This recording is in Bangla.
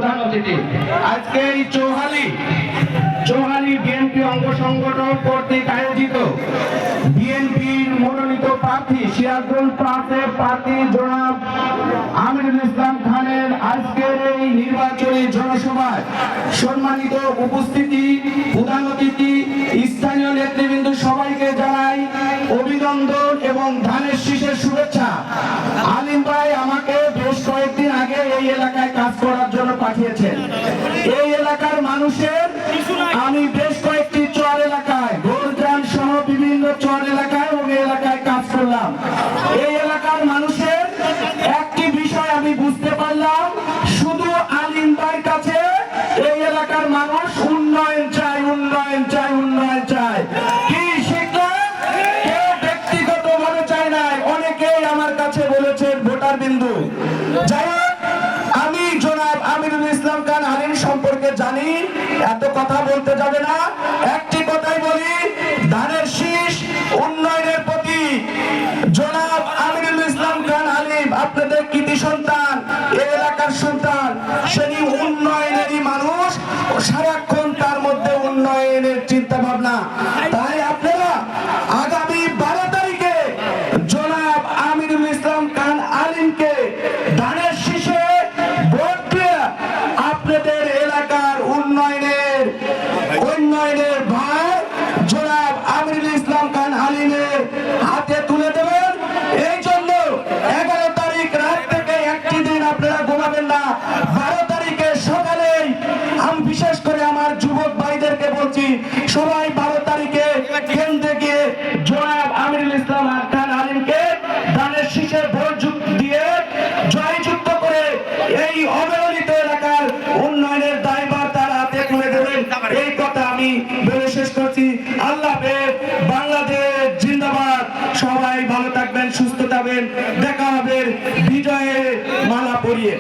প্রধান অতিথি। আজকে এই চৌহালি বিএনপি অঙ্গ সংগঠন কর্তৃক আয়োজিত বিএনপির মনোনীত প্রার্থী সিরাজগঞ্জ প্রান্তের প্রার্থী জনাব আমিরুল ইসলাম খানের আজকের এই নির্বাচনী জনসভায় সম্মানিত উপস্থিতি, প্রধান অতিথি, স্থানীয় নেতৃবৃন্দ সবাইকে জানাই অভিনন্দন এবং ধানের শীষের শুভেচ্ছা। আলিম ভাই আমাকে বেশ কয়েকদিন আগে এই এলাকায় কাজ করার জন্য পাঠিয়েছেন। এই এলাকার মানুষের আমি বেশ কয়েকটি চর এলাকায়, গোলগ্রাম সহ বিভিন্ন চর এলাকায় এবং এই এলাকায় কাজ করলাম। এই এলাকার মানুষের একটি বিষয় আমি বুঝতে পারলাম, শুধু আলিম ভাইয়ের কাছে এই এলাকার মানুষ উন্নয়ন চায়, উন্নয়ন চায়, উন্নয়ন চায়। কি শিখলাম? কেউ ব্যক্তিগত ভাবে চায় নাই, অনেকেই আমার কাছে বলেছেন ভোটার বিন্দু। যাই হোক, আমি জনাব আমিরুল ইসলাম খান আলিম সম্পর্কে জানি, এত কথা বলতে যাবে না। একটি কথাই বলি, ধানের শীষ উন্নয়নের প্রতি জনাব আমিরুল ইসলাম খান আলিম আপনাদের কৃতি সন্তান, এই এলাকার সন্তান, সেই উন্নয়নেরই মানুষ, সারাক্ষণ তার মধ্যে উন্নয়নের চিন্তা ভাবনা। তাই আপনারা আগামী 12 তারিখে জনাব আমিরুল ইসলাম খান আলিমকে ধানের শীষে ভোট দিয়ে আপনাদের এলাকার উন্নয়নের ভার জনাব আমিরুল ইসলাম খান আলিমের হাতে তুলে দেবেন। এই জন্য 11 তারিখ রাত থেকে একটি দিন আপনারা ঘুমাবেন না। 12 তারিখে সকালেই আমি বিশেষ করে আমার যুবক ভাইদেরকে বলছি, সবাই 12 তারিখে কেন্দ্রে গিয়ে জনাব আমিরুল ইসলাম খান আলিমকে ধানের শীষে ভোট দিয়ে জয়যুক্ত করে এই অবহেলিত এলাকার উন্নয়নের দায়ভার তার হাতে তুলে দেবেন। এই কথা আমি বলে শেষ করছি। আল্লাহ হাফেজ। বাংলাদেশ জিন্দাবাদ। সবাই ভালো থাকবেন, সুস্থ থাকবেন। দেখা হবে বিজয়ের মালা পরিয়ে।